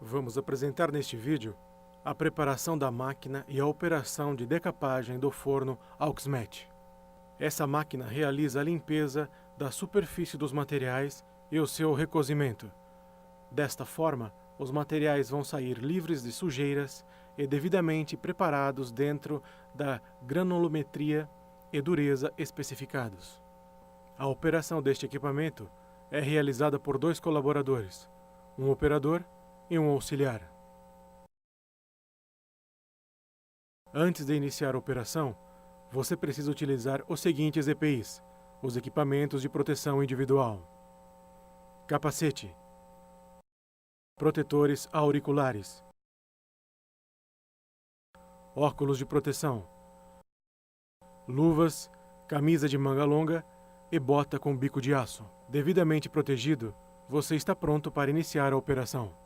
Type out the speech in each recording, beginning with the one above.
Vamos apresentar neste vídeo a preparação da máquina e a operação de decapagem do forno AUXMET. Essa máquina realiza a limpeza da superfície dos materiais e o seu recozimento. Desta forma, os materiais vão sair livres de sujeiras e devidamente preparados dentro da granulometria e dureza especificados. A operação deste equipamento é realizada por 2 colaboradores, um operador e um auxiliar. Antes de iniciar a operação, você precisa utilizar os seguintes EPIs, os equipamentos de proteção individual: capacete, protetores auriculares, óculos de proteção, luvas, camisa de manga longa e bota com bico de aço. Devidamente protegido, você está pronto para iniciar a operação.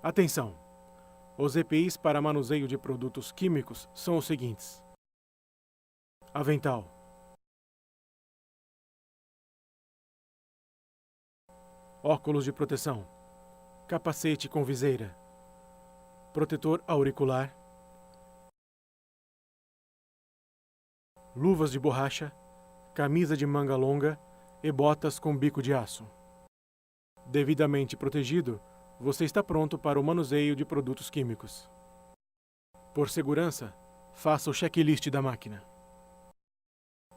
Atenção! Os EPIs para manuseio de produtos químicos são os seguintes: avental, óculos de proteção, capacete com viseira, protetor auricular, luvas de borracha, camisa de manga longa e botas com bico de aço. Devidamente protegido, você está pronto para o manuseio de produtos químicos. Por segurança, faça o checklist da máquina.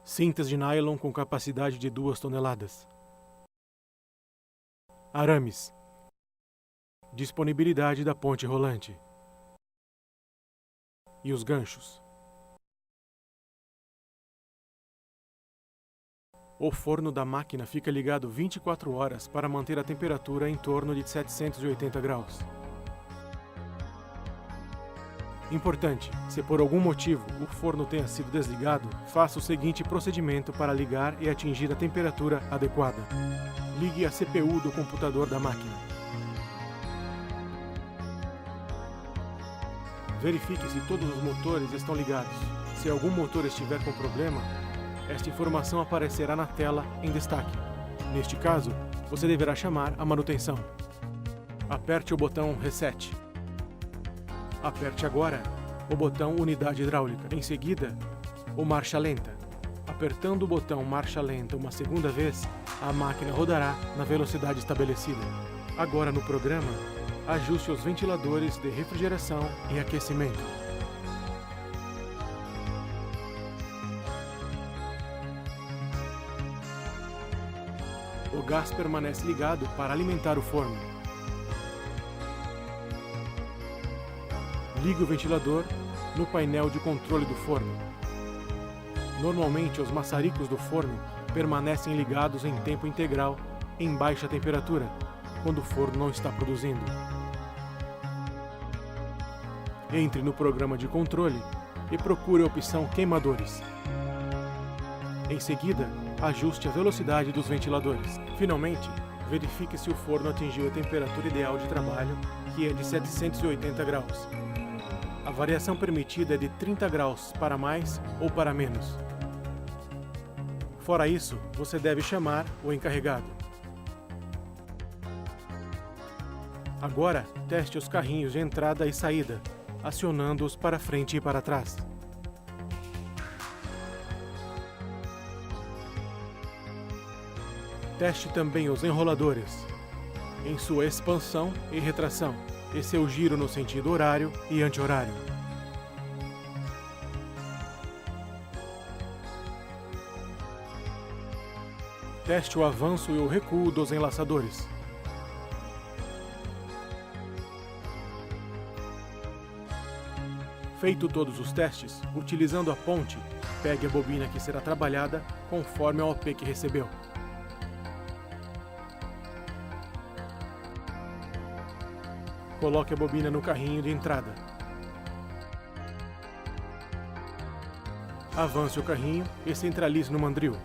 Cintas de nylon com capacidade de 2 toneladas. Arames. Disponibilidade da ponte rolante. E os ganchos. O forno da máquina fica ligado 24 horas para manter a temperatura em torno de 780 graus. Importante, se por algum motivo o forno tenha sido desligado, faça o seguinte procedimento para ligar e atingir a temperatura adequada. Ligue a CPU do computador da máquina. Verifique se todos os motores estão ligados. Se algum motor estiver com problema, esta informação aparecerá na tela em destaque. Neste caso, você deverá chamar a manutenção. Aperte o botão Reset. Aperte agora o botão Unidade Hidráulica. Em seguida, o Marcha Lenta. Apertando o botão Marcha Lenta uma segunda vez, a máquina rodará na velocidade estabelecida. Agora no programa, ajuste os ventiladores de refrigeração e aquecimento. O gás permanece ligado para alimentar o forno. Ligue o ventilador no painel de controle do forno. Normalmente, os maçaricos do forno permanecem ligados em tempo integral em baixa temperatura, quando o forno não está produzindo. Entre no programa de controle e procure a opção Queimadores. Em seguida, ajuste a velocidade dos ventiladores. Finalmente, verifique se o forno atingiu a temperatura ideal de trabalho, que é de 780 graus. A variação permitida é de 30 graus para mais ou para menos. Fora isso, você deve chamar o encarregado. Agora, teste os carrinhos de entrada e saída, acionando-os para frente e para trás. Teste também os enroladores, em sua expansão e retração, e seu giro no sentido horário e anti-horário. Teste o avanço e o recuo dos enlaçadores. Feito todos os testes, utilizando a ponte, pegue a bobina que será trabalhada conforme a OP que recebeu. Coloque a bobina no carrinho de entrada. Avance o carrinho e centralize no mandril.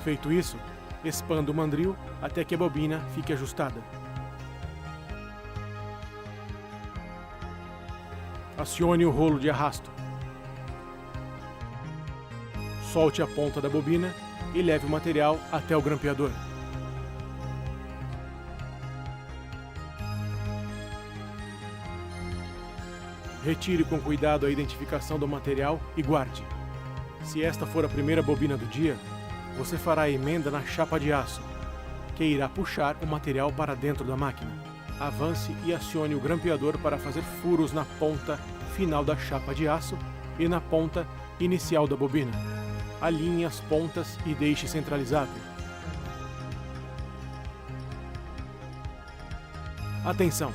Feito isso, Expanda o mandril até que a bobina fique ajustada. Acione o rolo de arrasto. Solte a ponta da bobina e leve o material até o grampeador. Retire com cuidado a identificação do material e guarde. Se esta for a primeira bobina do dia, você fará a emenda na chapa de aço, que irá puxar o material para dentro da máquina. Avance e acione o grampeador para fazer furos na ponta final da chapa de aço e na ponta inicial da bobina. Alinhe as pontas e deixe centralizado. Atenção!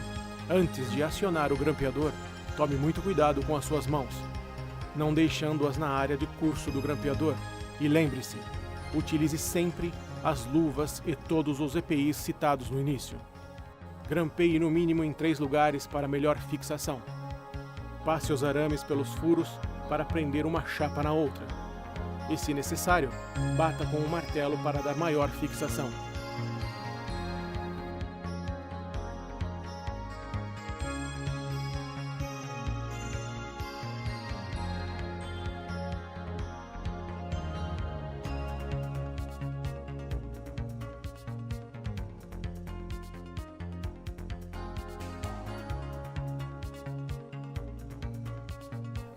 Antes de acionar o grampeador, tome muito cuidado com as suas mãos, não deixando-as na área de curso do grampeador. E lembre-se, utilize sempre as luvas e todos os EPIs citados no início. Grampeie no mínimo em 3 lugares para melhor fixação. Passe os arames pelos furos para prender uma chapa na outra. E, se necessário, bata com um martelo para dar maior fixação.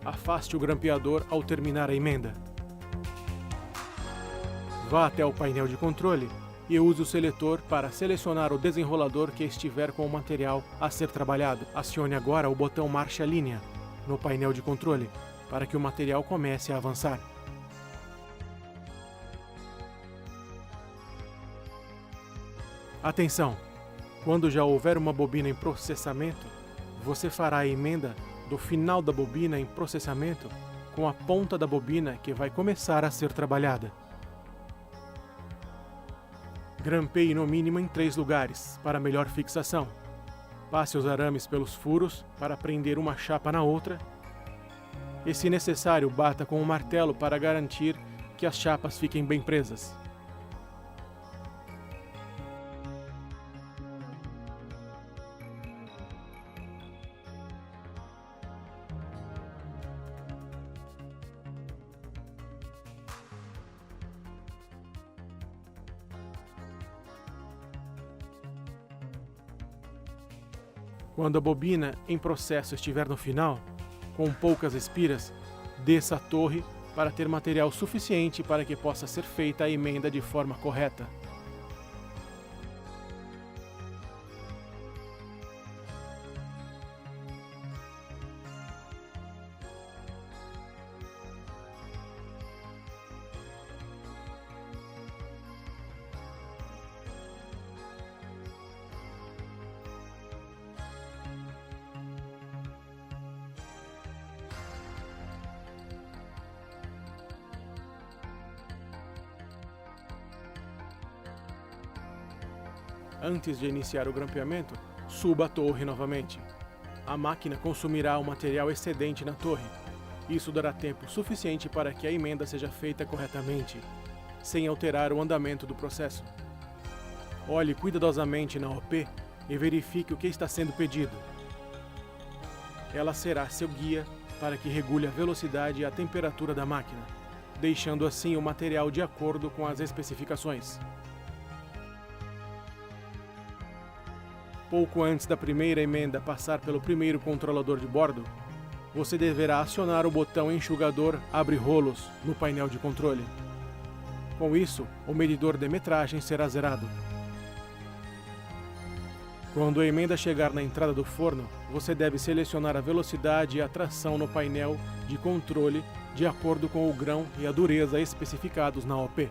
Afaste o grampeador ao terminar a emenda. Vá até o painel de controle e use o seletor para selecionar o desenrolador que estiver com o material a ser trabalhado. Acione agora o botão Marcha Linha no painel de controle para que o material comece a avançar. Atenção! Quando já houver uma bobina em processamento, você fará a emenda do final da bobina em processamento com a ponta da bobina que vai começar a ser trabalhada. Grampeie no mínimo em 3 lugares para melhor fixação. Passe os arames pelos furos para prender uma chapa na outra. E, se necessário, bata com um martelo para garantir que as chapas fiquem bem presas. Quando a bobina em processo estiver no final, com poucas espiras, desça a torre para ter material suficiente para que possa ser feita a emenda de forma correta. Antes de iniciar o grampeamento, suba a torre novamente. A máquina consumirá o material excedente na torre. Isso dará tempo suficiente para que a emenda seja feita corretamente, sem alterar o andamento do processo. Olhe cuidadosamente na OP e verifique o que está sendo pedido. Ela será seu guia para que regule a velocidade e a temperatura da máquina, deixando assim o material de acordo com as especificações. Pouco antes da primeira emenda passar pelo primeiro controlador de bordo, você deverá acionar o botão enxugador Abre Rolos no painel de controle. Com isso, o medidor de metragem será zerado. Quando a emenda chegar na entrada do forno, você deve selecionar a velocidade e a tração no painel de controle de acordo com o grão e a dureza especificados na OP.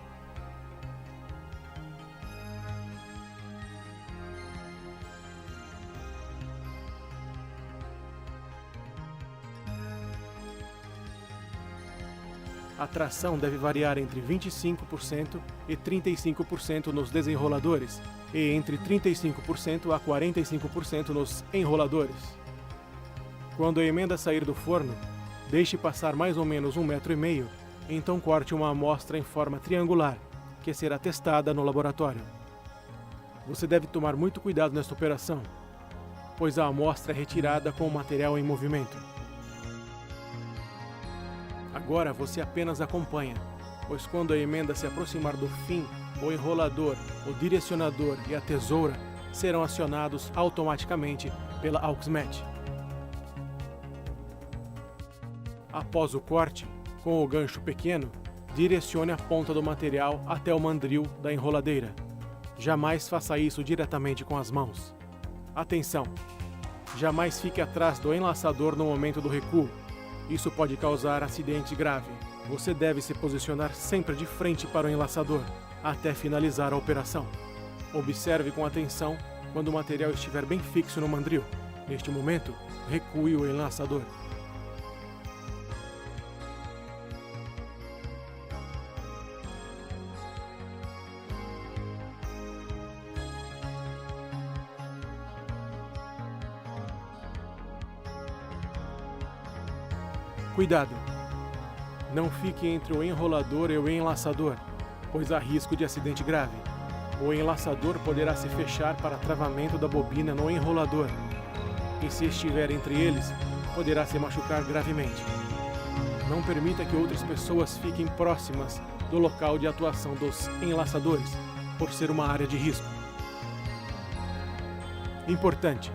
A tração deve variar entre 25% e 35% nos desenroladores e entre 35% a 45% nos enroladores. Quando a emenda sair do forno, deixe passar mais ou menos 1,5 m, então corte uma amostra em forma triangular que será testada no laboratório. Você deve tomar muito cuidado nesta operação, pois a amostra é retirada com o material em movimento. Agora você apenas acompanha, pois quando a emenda se aproximar do fim, o enrolador, o direcionador e a tesoura serão acionados automaticamente pela AUXMET. Após o corte, com o gancho pequeno, direcione a ponta do material até o mandril da enroladeira. Jamais faça isso diretamente com as mãos. Atenção! Jamais fique atrás do enlaçador no momento do recuo. Isso pode causar acidente grave. Você deve se posicionar sempre de frente para o enlaçador, até finalizar a operação. Observe com atenção quando o material estiver bem fixo no mandril. Neste momento, recue o enlaçador. Cuidado! Não fique entre o enrolador e o enlaçador, pois há risco de acidente grave. O enlaçador poderá se fechar para travamento da bobina no enrolador, e se estiver entre eles, poderá se machucar gravemente. Não permita que outras pessoas fiquem próximas do local de atuação dos enlaçadores, por ser uma área de risco. Importante: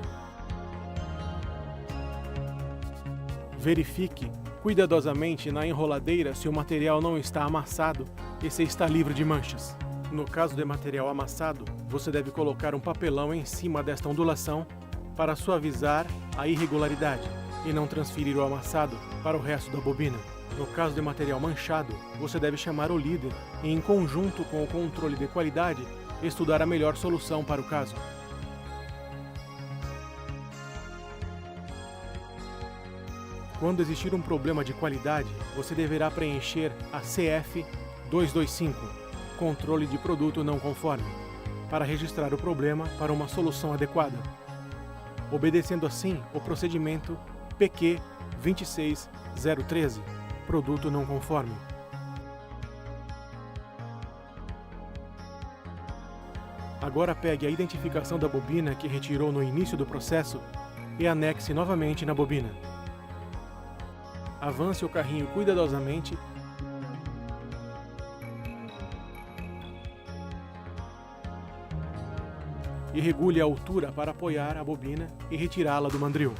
verifique cuidadosamente na enroladeira se o material não está amassado e se está livre de manchas. No caso de material amassado, você deve colocar um papelão em cima desta ondulação para suavizar a irregularidade e não transferir o amassado para o resto da bobina. No caso de material manchado, você deve chamar o líder e, em conjunto com o controle de qualidade, estudar a melhor solução para o caso. Quando existir um problema de qualidade, você deverá preencher a CF 225, Controle de Produto Não Conforme, para registrar o problema para uma solução adequada, obedecendo assim o procedimento PQ 26013, Produto Não Conforme. Agora pegue a identificação da bobina que retirou no início do processo e anexe novamente na bobina. Avance o carrinho cuidadosamente e regule a altura para apoiar a bobina e retirá-la do mandril.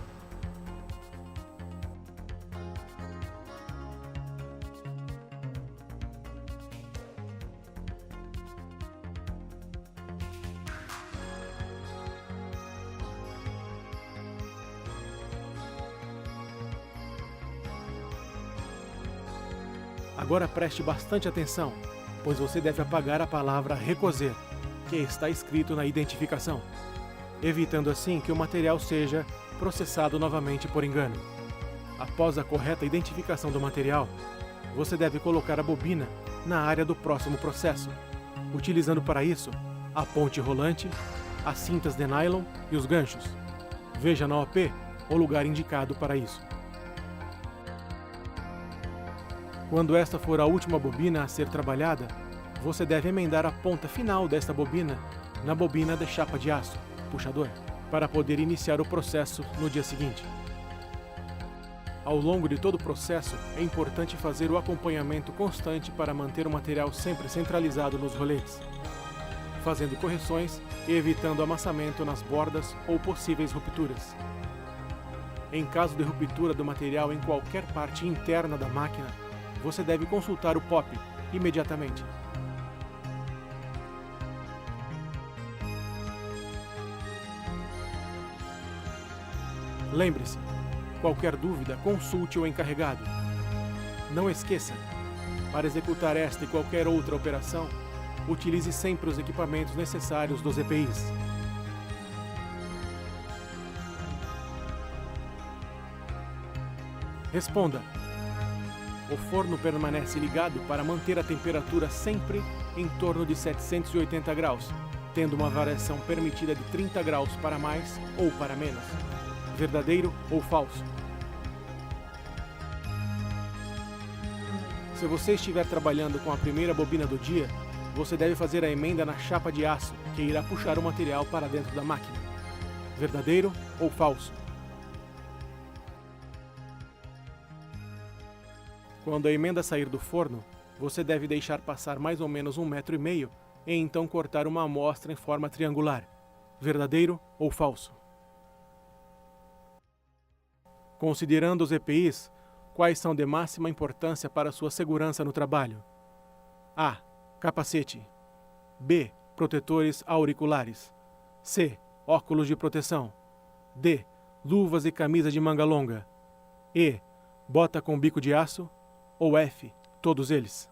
Agora preste bastante atenção, pois você deve apagar a palavra recoser, que está escrito na identificação, evitando assim que o material seja processado novamente por engano. Após a correta identificação do material, você deve colocar a bobina na área do próximo processo, utilizando para isso a ponte rolante, as cintas de nylon e os ganchos. Veja na OP o lugar indicado para isso. Quando esta for a última bobina a ser trabalhada, você deve emendar a ponta final desta bobina na bobina de chapa de aço, puxador, para poder iniciar o processo no dia seguinte. Ao longo de todo o processo, é importante fazer o acompanhamento constante para manter o material sempre centralizado nos roletes, fazendo correções e evitando amassamento nas bordas ou possíveis rupturas. Em caso de ruptura do material em qualquer parte interna da máquina, você deve consultar o POP imediatamente. Lembre-se, qualquer dúvida, consulte o encarregado. Não esqueça, para executar esta e qualquer outra operação, utilize sempre os equipamentos necessários dos EPIs. Responda. O forno permanece ligado para manter a temperatura sempre em torno de 780 graus, tendo uma variação permitida de 30 graus para mais ou para menos. Verdadeiro ou falso? Se você estiver trabalhando com a primeira bobina do dia, Você deve fazer a emenda na chapa de aço, que irá puxar o material para dentro da máquina. Verdadeiro ou falso? Quando a emenda sair do forno, você deve deixar passar mais ou menos 1,5 m e então cortar uma amostra em forma triangular. Verdadeiro ou falso? Considerando os EPIs, quais são de máxima importância para sua segurança no trabalho? A. Capacete. B. Protetores auriculares. C. Óculos de proteção. D. Luvas e camisa de manga longa. E. Bota com bico de aço. Ou F. Todos eles.